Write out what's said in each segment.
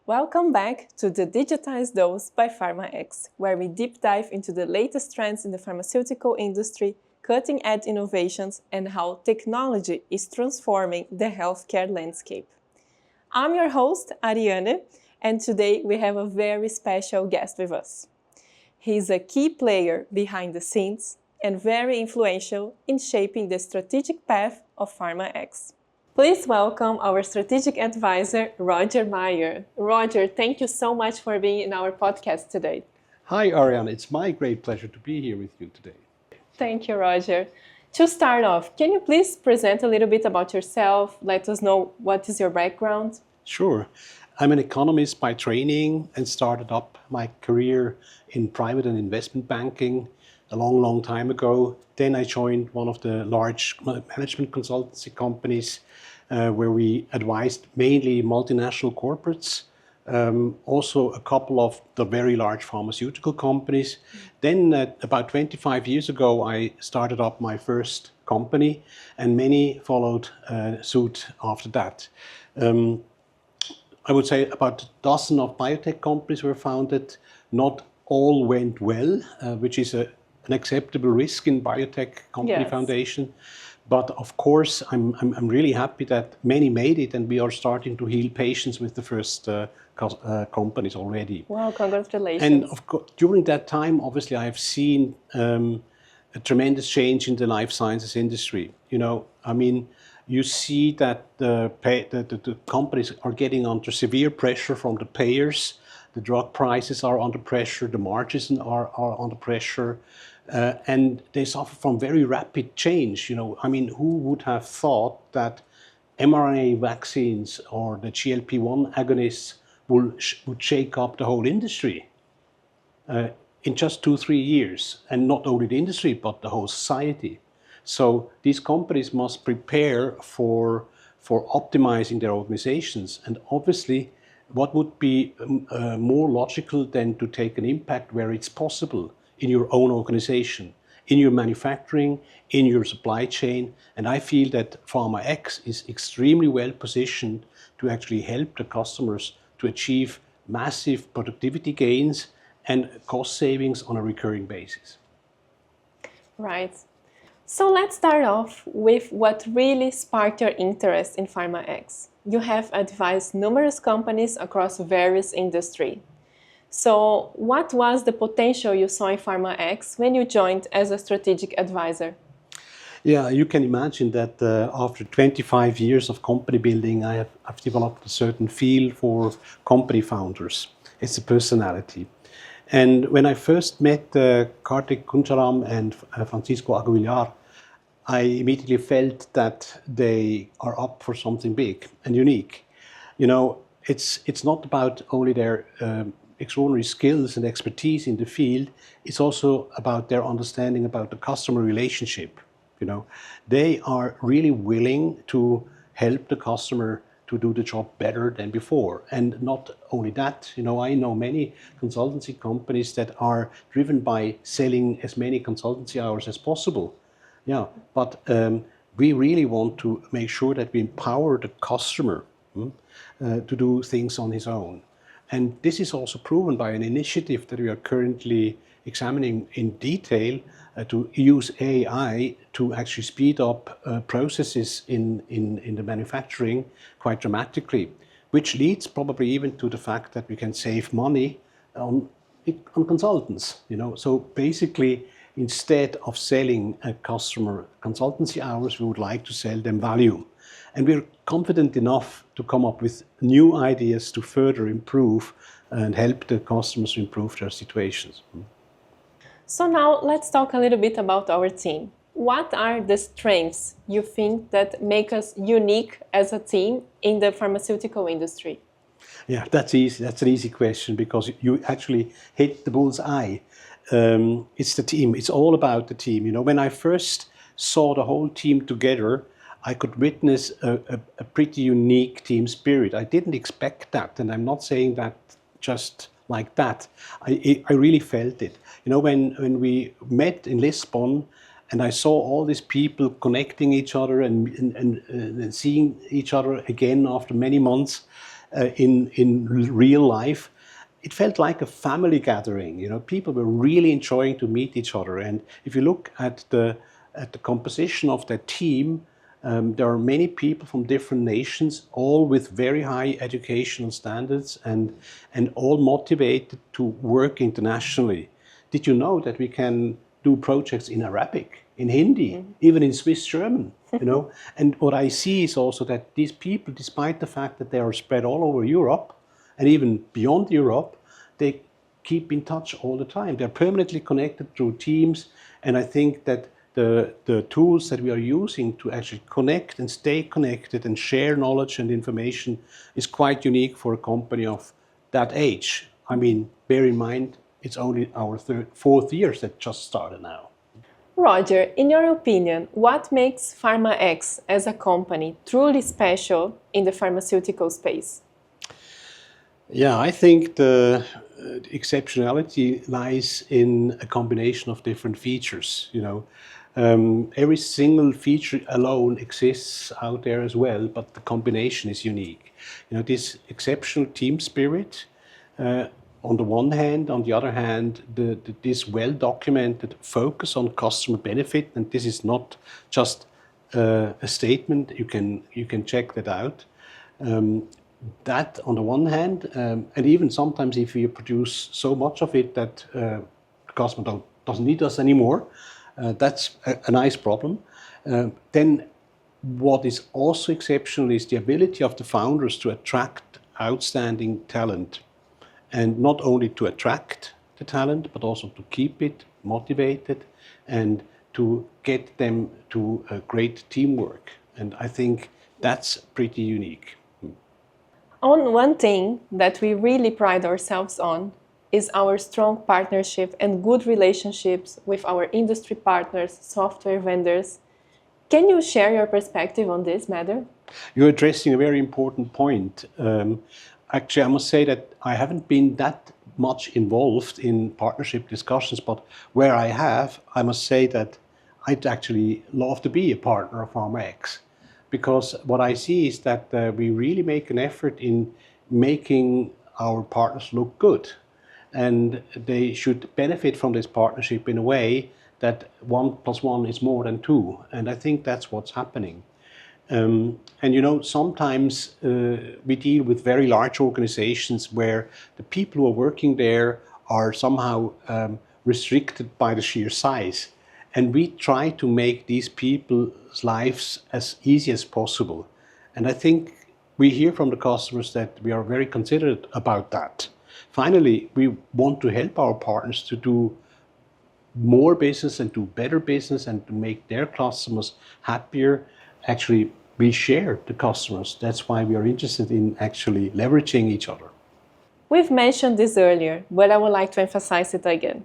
Welcome back to the Digitized Doze by PharmaX, where we deep dive into the latest trends in the pharmaceutical industry, cutting-edge innovations, and how technology is transforming the healthcare landscape. I'm your host, Ariane, and today we have a very special guest with us. He's a key player behind the scenes and very influential in shaping the strategic path of PharmaX. Please welcome our strategic advisor, Roger Meier. Roger, thank you so much for being in our podcast today. Hi, Ariane. It's my great pleasure to be here with you today. Thank you, Roger. To start off, can you please present a little bit about yourself? Let us know what is your background. Sure. I'm an economist by training and started up my career in private and investment banking a long time ago. Then I joined one of the large management consultancy companies where we advised mainly multinational corporates, also a couple of the very large pharmaceutical companies. Then about 25 years ago, I started up my first company and many followed suit after that. I would say about a dozen of biotech companies were founded. Not all went well, which is an acceptable risk in biotech company foundation. But of course, I'm really happy that many made it, and we are starting to heal patients with the first companies already. Wow, congratulations. And of course, during that time, obviously, I have seen a tremendous change in the life sciences industry. You see that the companies are getting under severe pressure from the payers. The drug prices are under pressure, the margins are under pressure. And they suffer from very rapid change. Who would have thought that mRNA vaccines or the GLP-1 agonists would shake up the whole industry in just 2-3 years, and not only the industry but the whole society. So these companies must prepare for optimizing their organizations, and obviously, what would be more logical than to take an impact where it's possible? In your own organization, in your manufacturing, in your supply chain. And I feel that PharmaX is extremely well positioned to actually help the customers to achieve massive productivity gains and cost savings on a recurring basis. Right. So let's start off with what really sparked your interest in PharmaX. You have advised numerous companies across various industries. So what was the potential you saw in PharmaX when you joined as a strategic advisor? Yeah, you can imagine that after 25 years of company building, I've developed a certain feel for company founders. It's a personality. And when I first met Kartik Kuncharam and Francisco Aguilar, I immediately felt that they are up for something big and unique. It's not about only their extraordinary skills and expertise in the field. It's also about their understanding about the customer relationship. They are really willing to help the customer to do the job better than before. And not only that, I know many consultancy companies that are driven by selling as many consultancy hours as possible. Yeah, but we really want to make sure that we empower the customer to do things on his own. And this is also proven by an initiative that we are currently examining in detail to use AI to actually speed up processes in the manufacturing quite dramatically, which leads probably even to the fact that we can save money on consultants. So basically, instead of selling a customer consultancy hours, we would like to sell them value. And we're confident enough to come up with new ideas to further improve and help the customers improve their situations. So now let's talk a little bit about our team. What are the strengths you think that make us unique as a team in the pharmaceutical industry? Yeah, that's easy. That's an easy question because you actually hit the bull's eye. It's the team. It's all about the team. When I first saw the whole team together, I could witness a pretty unique team spirit. I didn't expect that, and I'm not saying that just like that. I really felt it. When we met in Lisbon, and I saw all these people connecting each other and seeing each other again after many months, in real life, it felt like a family gathering. You know, people were really enjoying to meet each other. And if you look at the composition of that team, there are many people from different nations, all with very high educational standards and all motivated to work internationally. Did you know that we can do projects in Arabic, in Hindi, even in Swiss German? You know, and what I see is also that these people, despite the fact that they are spread all over Europe and even beyond Europe, they keep in touch all the time. They're permanently connected through Teams, and I think that the tools that we are using to actually connect and stay connected and share knowledge and information is quite unique for a company of that age. I mean, bear in mind, it's only our fourth year that just started now. Roger, in your opinion, what makes PharmaX as a company truly special in the pharmaceutical space? Yeah, I think the exceptionality lies in a combination of different features. You know, every single feature alone exists out there as well, but the combination is unique. You know, this exceptional team spirit, on the one hand, on the other hand, this well-documented focus on customer benefit, and this is not just a statement. You can check that out. That on the one hand, and even sometimes if we produce so much of it that the customer doesn't need us anymore, that's a nice problem. Then what is also exceptional is the ability of the founders to attract outstanding talent, and not only to attract the talent, but also to keep it motivated and to get them to a great teamwork. And I think that's pretty unique. On one thing that we really pride ourselves on is our strong partnership and good relationships with our industry partners, software vendors. Can you share your perspective on this matter? You're addressing a very important point. Actually, I must say that I haven't been that much involved in partnership discussions, but where I have, I must say that I'd actually love to be a partner of PharmaX, because what I see is that we really make an effort in making our partners look good, and they should benefit from this partnership in a way that 1 + 1 is more than 2, and I think that's what's happening. And you know, sometimes we deal with very large organizations where the people who are working there are somehow restricted by the sheer size. And we try to make these people's lives as easy as possible. And I think we hear from the customers that we are very considerate about that. Finally, we want to help our partners to do more business and do better business and to make their customers happier. Actually, we share the customers. That's why we are interested in actually leveraging each other. We've mentioned this earlier, but I would like to emphasize it again.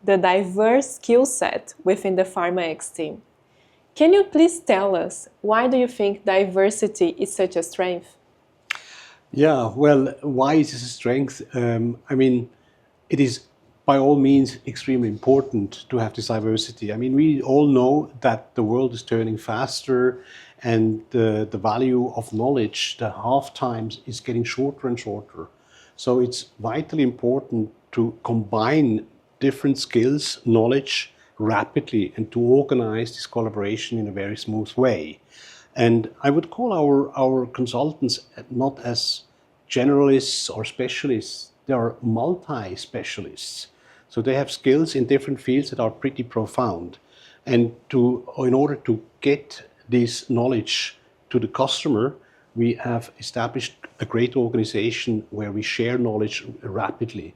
The diverse skill set within the PharmaX team. Can you please tell us why do you think diversity is such a strength? Yeah, well, why is this a strength? I mean, it is by all means extremely important to have this diversity. I mean, we all know that the world is turning faster and the value of knowledge, the half times, is getting shorter and shorter. So it's vitally important to combine different skills, knowledge rapidly, and to organize this collaboration in a very smooth way. And I would call our consultants not as generalists or specialists, they are multi-specialists. So they have skills in different fields that are pretty profound. And in order to get this knowledge to the customer, we have established a great organization where we share knowledge rapidly.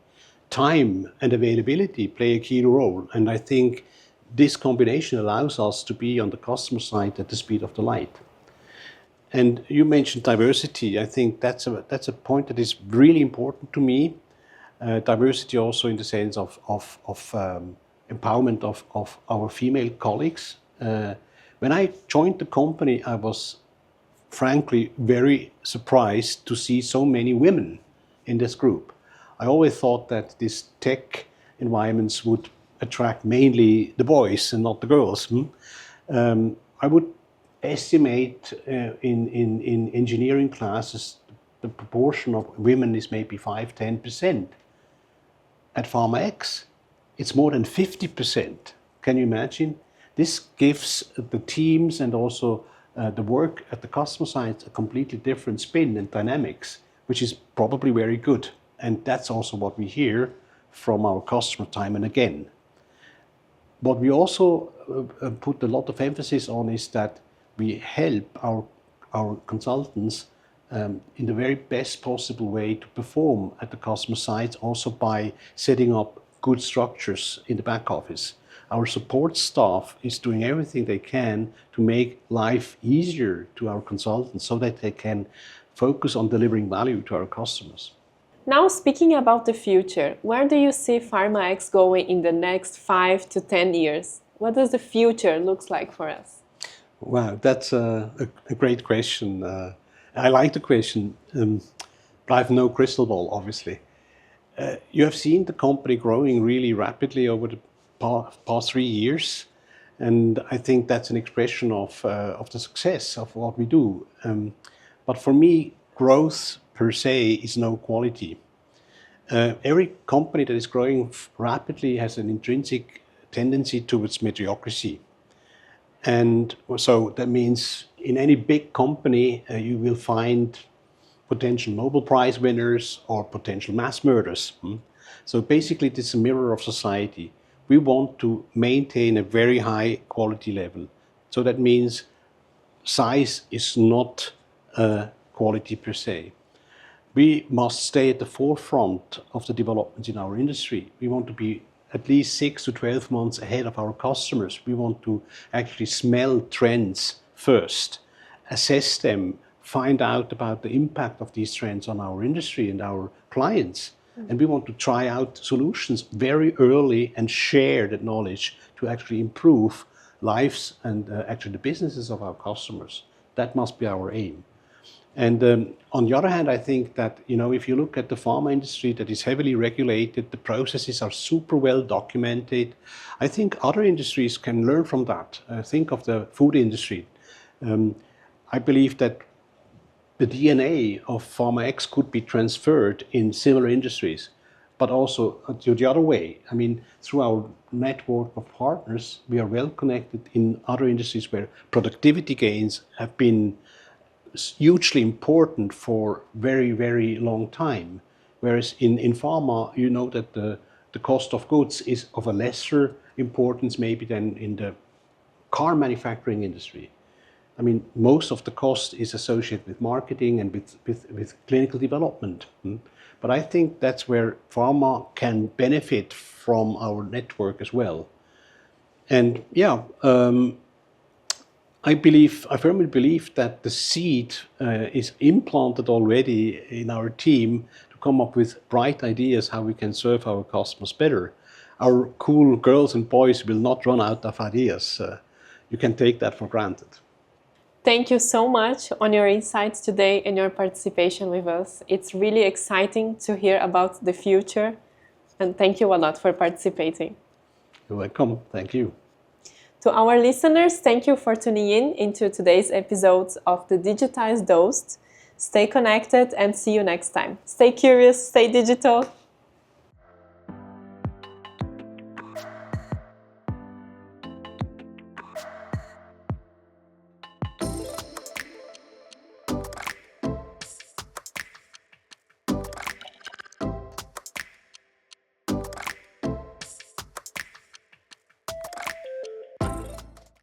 Time and availability play a key role, and I think this combination allows us to be on the customer side at the speed of the light. And you mentioned diversity. I think that's a point that is really important to me. Diversity also in the sense of empowerment of our female colleagues. When I joined the company, I was frankly very surprised to see so many women in this group. I always thought that these tech environments would attract mainly the boys and not the girls. I would estimate in engineering classes, the proportion of women is maybe 5-10%. At PharmaX, it's more than 50%. Can you imagine? This gives the teams and also the work at the customer side a completely different spin and dynamics, which is probably very good. And that's also what we hear from our customer time and again. What we also put a lot of emphasis on is that we help our consultants in the very best possible way to perform at the customer side, also by setting up good structures in the back office. Our support staff is doing everything they can to make life easier to our consultants so that they can focus on delivering value to our customers. Now, speaking about the future, where do you see PharmaX going in the next 5 to 10 years? What does the future look like for us? Wow, that's a great question. I like the question, but I have no crystal ball, obviously. You have seen the company growing really rapidly over the past 3 years, and I think that's an expression of the success of what we do. But for me, growth per se is no quality. Every company that is growing rapidly has an intrinsic tendency towards mediocrity. And so that means in any big company, you will find potential Nobel Prize winners or potential mass murderers. So basically, it's a mirror of society. We want to maintain a very high quality level. So that means size is not quality per se. We must stay at the forefront of the developments in our industry. We want to be at least 6 to 12 months ahead of our customers. We want to actually smell trends first, assess them, find out about the impact of these trends on our industry and our clients. And we want to try out solutions very early and share that knowledge to actually improve lives and actually the businesses of our customers. That must be our aim. And on the other hand, I think that, if you look at the pharma industry that is heavily regulated, the processes are super well documented. I think other industries can learn from that. Think of the food industry. I believe that the DNA of PharmaX could be transferred in similar industries, but also to the other way. I mean, through our network of partners, we are well connected in other industries where productivity gains have been hugely important for very, very long time. Whereas in pharma, you know that the cost of goods is of a lesser importance maybe than in the car manufacturing industry. I mean, most of the cost is associated with marketing and with clinical development. But I think that's where pharma can benefit from our network as well. And yeah, I firmly believe that the seed is implanted already in our team to come up with bright ideas how we can serve our customers better. Our cool girls and boys will not run out of ideas. You can take that for granted. Thank you so much on your insights today and your participation with us. It's really exciting to hear about the future, and thank you a lot for participating. You're welcome. Thank you. To our listeners, thank you for tuning in into today's episodes of the Digitized Doze. Stay connected and see you next time. Stay curious, stay digital.